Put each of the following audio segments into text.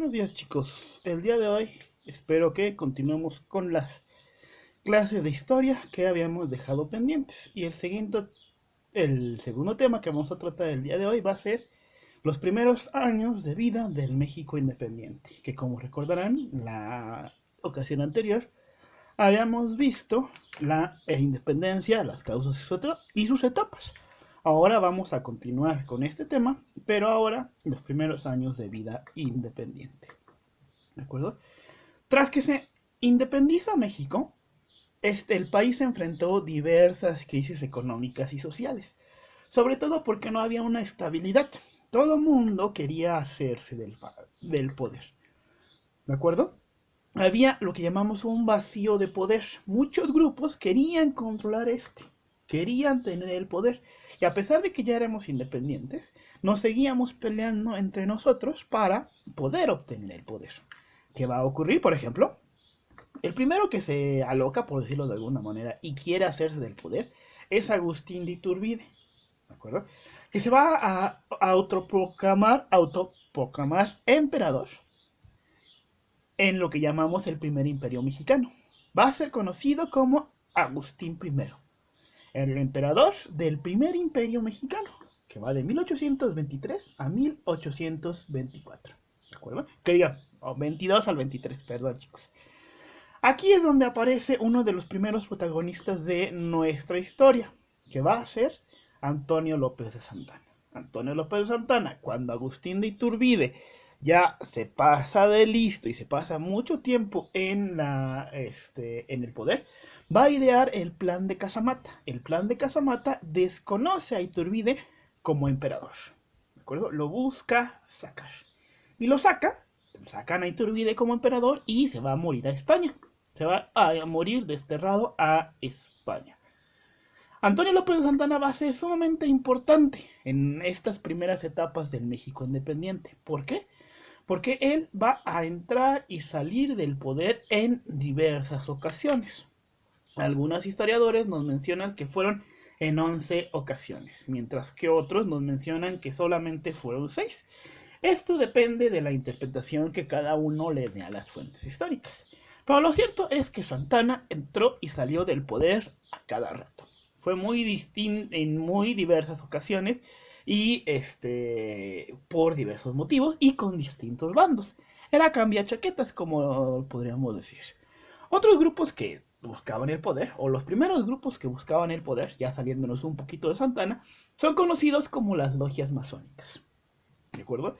Buenos días, chicos. El día de hoy espero que continuemos con las clases de historia que habíamos dejado pendientes. Y el segundo tema que vamos a tratar el día de hoy va a ser los primeros años de vida del México independiente, que como recordarán, la ocasión anterior habíamos visto la independencia, las causas y sus etapas. Ahora vamos a continuar con este tema, pero ahora los primeros años de vida independiente. ¿De acuerdo? Tras que se independiza México, el país se enfrentó diversas crisis económicas y sociales, sobre todo porque no había una estabilidad. Todo el mundo quería hacerse del poder. ¿De acuerdo? Había lo que llamamos un vacío de poder. Muchos grupos querían controlar querían tener el poder. Y a pesar de que ya éramos independientes, nos seguíamos peleando entre nosotros para poder obtener el poder. ¿Qué va a ocurrir, por ejemplo? El primero que se aloca, por decirlo de alguna manera, y quiere hacerse del poder es Agustín de Iturbide, ¿de acuerdo? Que se va a autoproclamar emperador en lo que llamamos el primer imperio mexicano. Va a ser conocido como Agustín I, el emperador del primer imperio mexicano, que va de 1823 a 1824. ¿De acuerdo? Que diga, 22 al 23, perdón, chicos. Aquí es donde aparece uno de los primeros protagonistas de nuestra historia, que va a ser Antonio López de Santana. Antonio López de Santana, cuando Agustín de Iturbide ya se pasa de listo y se pasa mucho tiempo en el poder, va a idear el plan de Casamata. El plan de Casamata desconoce a Iturbide como emperador. ¿De acuerdo? Lo busca sacar. Y sacan a Iturbide como emperador y se va a morir a España. Se va a morir desterrado a España. Antonio López de Santana va a ser sumamente importante en estas primeras etapas del México independiente. ¿Por qué? Porque él va a entrar y salir del poder en diversas ocasiones. Algunos historiadores nos mencionan que fueron en 11 ocasiones, mientras que otros nos mencionan que solamente fueron 6. Esto depende de la interpretación que cada uno le dé a las fuentes históricas. Pero lo cierto es que Santana entró y salió del poder a cada rato. Fue muy distinto en muy diversas ocasiones y por diversos motivos y con distintos bandos. Era cambia chaquetas, como podríamos decir. Otros grupos que buscaban el poder, o los primeros grupos que buscaban el poder, ya saliéndonos un poquito de Santana, son conocidos como las logias masónicas. ¿De acuerdo?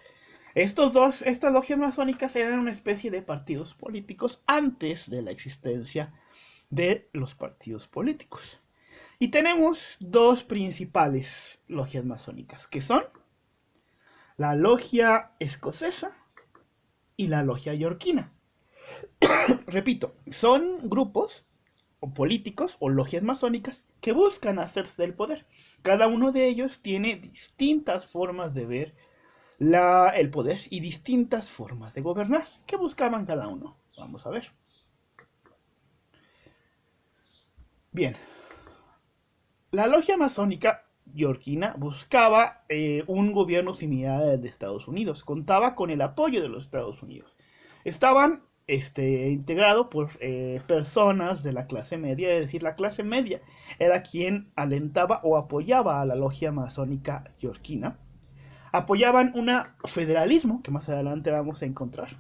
Estas logias masónicas eran una especie de partidos políticos antes de la existencia de los partidos políticos. Y tenemos dos principales logias masónicas, que son la logia escocesa y la logia yorquina. Repito, son grupos o políticos o logias masónicas que buscan hacerse del poder. Cada uno de ellos tiene distintas formas de ver el poder y distintas formas de gobernar. ¿Qué buscaban cada uno? Vamos a ver. Bien, la logia masónica yorquina buscaba un gobierno similar al de Estados Unidos. Contaba con el apoyo de los Estados Unidos. Estaban integrados por personas de la clase media, es decir, la clase media era quien alentaba o apoyaba a la logia masónica yorquina. Apoyaban un federalismo, que más adelante vamos a encontrar.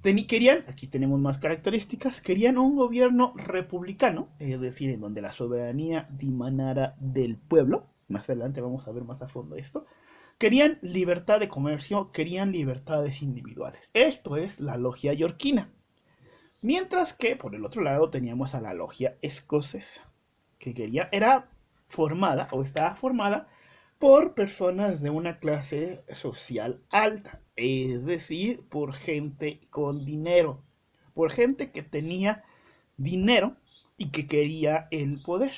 Querían, aquí tenemos más características, querían un gobierno republicano, es decir, en donde la soberanía dimanara del pueblo. Más adelante vamos a ver más a fondo esto. Querían libertad de comercio, querían libertades individuales. Esto es la logia yorquina. Mientras que, por el otro lado, teníamos a la logia escocesa, que era formada, o estaba formada, por personas de una clase social alta, es decir, por gente con dinero, por gente que tenía dinero y que quería el poder,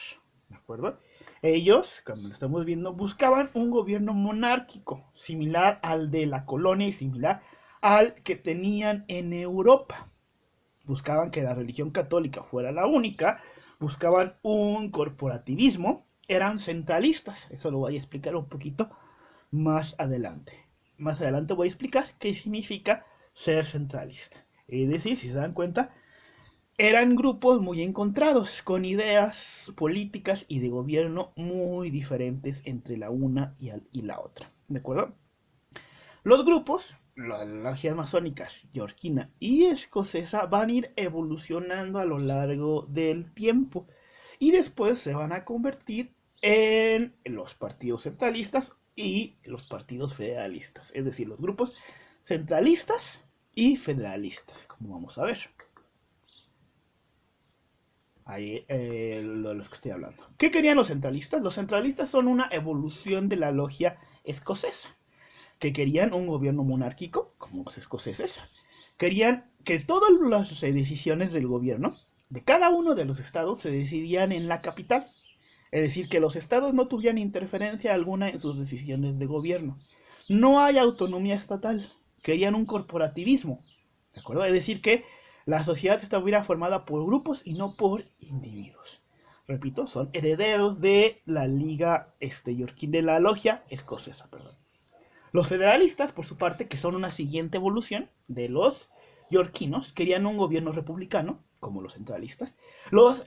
¿de acuerdo? Ellos, como lo estamos viendo, buscaban un gobierno monárquico, similar al de la colonia y similar al que tenían en Europa. Buscaban que la religión católica fuera la única, buscaban un corporativismo, eran centralistas, eso lo voy a explicar un poquito más adelante. más adelante voy a explicar qué significa ser centralista. Es decir, si se dan cuenta, eran grupos muy encontrados, con ideas políticas y de gobierno muy diferentes entre la una y la otra. ¿De acuerdo? Los grupos, las logias masónicas yorkina y escocesa, van a ir evolucionando a lo largo del tiempo y después se van a convertir en los partidos centralistas y los partidos federalistas, es decir, los grupos centralistas y federalistas, como vamos a ver. Ahí, de los que estoy hablando. ¿Qué querían los centralistas? Los centralistas son una evolución de la logia escocesa, que querían un gobierno monárquico, como los escoceses. Querían que todas las decisiones del gobierno, de cada uno de los estados, se decidían en la capital. Es decir, que los estados no tuvieran interferencia alguna en sus decisiones de gobierno. No hay autonomía estatal. Querían un corporativismo. ¿De acuerdo? Es decir, que la sociedad estuviera formada por grupos y no por individuos. Repito, son herederos de la liga de la logia escocesa, perdón. Los federalistas, por su parte, que son una siguiente evolución de los yorquinos, querían un gobierno republicano, como los centralistas. Los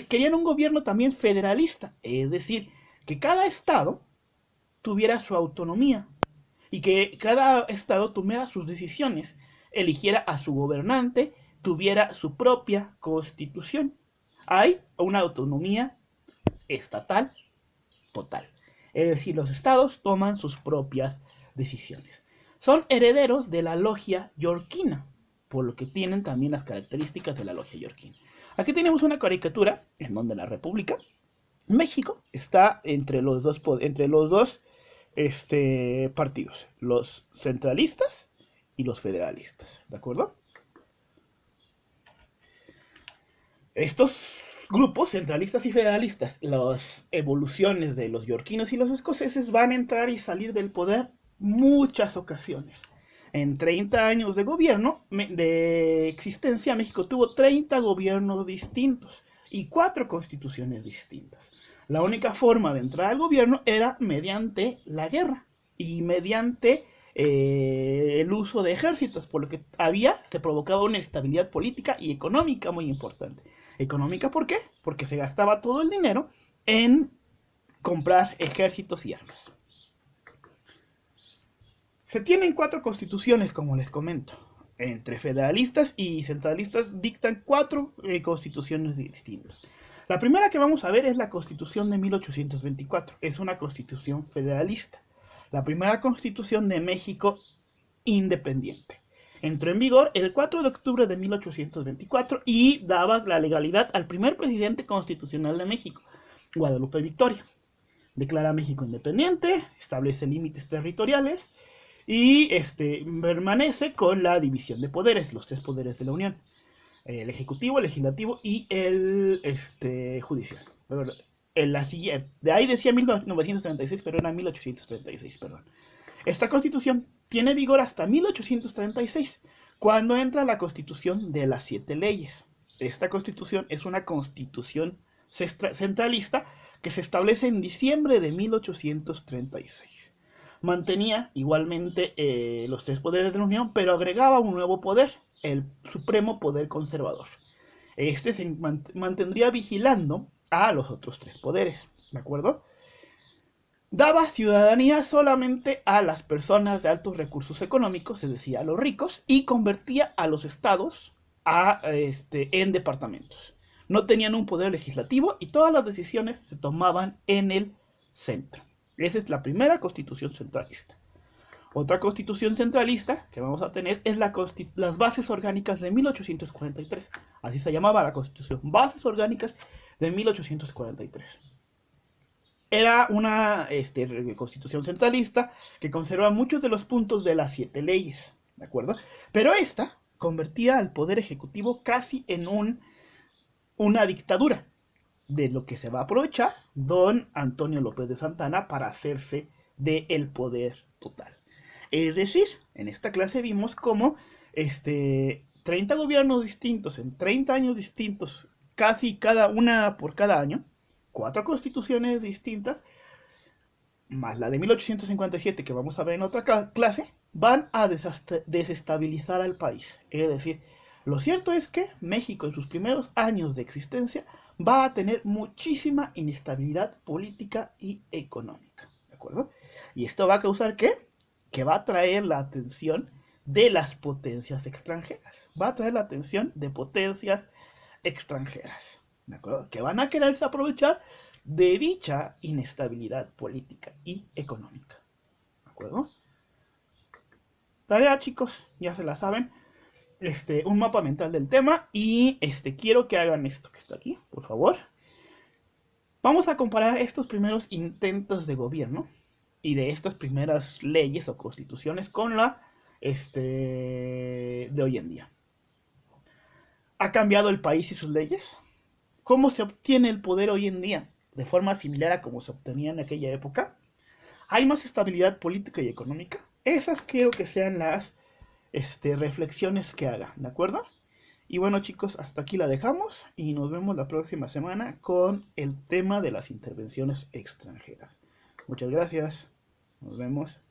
querían un gobierno también federalista, es decir, que cada estado tuviera su autonomía y que cada estado tomara sus decisiones, eligiera a su gobernante, tuviera su propia constitución. Hay una autonomía estatal total. Es decir, los estados toman sus propias decisiones. Son herederos de la logia yorkina, por lo que tienen también las características de la logia yorkina. Aquí tenemos una caricatura en donde la República, México, está entre los dos partidos, los centralistas y los federalistas, ¿de acuerdo? Estos grupos centralistas y federalistas, las evoluciones de los yorquinos y los escoceses, van a entrar y salir del poder muchas ocasiones. En 30 años de gobierno, de existencia, México tuvo 30 gobiernos distintos y 4 constituciones distintas. La única forma de entrar al gobierno era mediante la guerra y mediante el uso de ejércitos, por lo que se provocaba una estabilidad política y económica muy importante. Económica, ¿por qué? Porque se gastaba todo el dinero en comprar ejércitos y armas. Se tienen 4 constituciones, como les comento. Entre federalistas y centralistas dictan 4 constituciones distintas. La primera que vamos a ver es la Constitución de 1824. Es una constitución federalista. La primera constitución de México independiente. Entró en vigor el 4 de octubre de 1824 y daba la legalidad al primer presidente constitucional de México, Guadalupe Victoria. Declara a México independiente, establece límites territoriales y permanece con la división de poderes, los 3 poderes de la Unión: el ejecutivo, el legislativo y el judicial. De ahí decía 1936, pero era 1836, perdón. Esta constitución tiene vigor hasta 1836, cuando entra la constitución de las 7 leyes. Esta constitución es una constitución centralista que se establece en diciembre de 1836. Mantenía igualmente los 3 poderes de la Unión, pero agregaba un nuevo poder, el supremo poder conservador. Este se mantendría vigilando a los otros 3 poderes, ¿de acuerdo? Daba ciudadanía solamente a las personas de altos recursos económicos, es decir, a los ricos, y convertía a los estados en departamentos. No tenían un poder legislativo y todas las decisiones se tomaban en el centro. Esa es la primera constitución centralista. Otra constitución centralista que vamos a tener es las bases orgánicas de 1843. Así se llamaba la constitución, bases orgánicas de 1843. Era una constitución centralista que conserva muchos de los puntos de las 7 leyes, ¿de acuerdo? Pero esta convertía al poder ejecutivo casi en una dictadura, de lo que se va a aprovechar don Antonio López de Santana para hacerse del poder total. Es decir, en esta clase vimos cómo 30 gobiernos distintos en 30 años distintos, casi cada una por cada año, 4 constituciones distintas, más la de 1857 que vamos a ver en otra clase, van a desestabilizar al país. Es decir, lo cierto es que México en sus primeros años de existencia va a tener muchísima inestabilidad política y económica. ¿De acuerdo? Y esto va a causar ¿qué? Que va a traer la atención de las potencias extranjeras. Va a traer la atención de potencias extranjeras. ¿De acuerdo? Que van a quererse aprovechar de dicha inestabilidad política y económica. ¿De acuerdo? Tarea, chicos, ya se la saben. Un mapa mental del tema y quiero que hagan esto que está aquí, por favor. Vamos a comparar estos primeros intentos de gobierno y de estas primeras leyes o constituciones con la de hoy en día. ¿Ha cambiado el país y sus leyes? ¿Cómo se obtiene el poder hoy en día? ¿De forma similar a como se obtenía en aquella época? ¿Hay más estabilidad política y económica? Esas quiero que sean las reflexiones que haga, ¿de acuerdo? Y bueno chicos, hasta aquí la dejamos y nos vemos la próxima semana con el tema de las intervenciones extranjeras. Muchas gracias, nos vemos.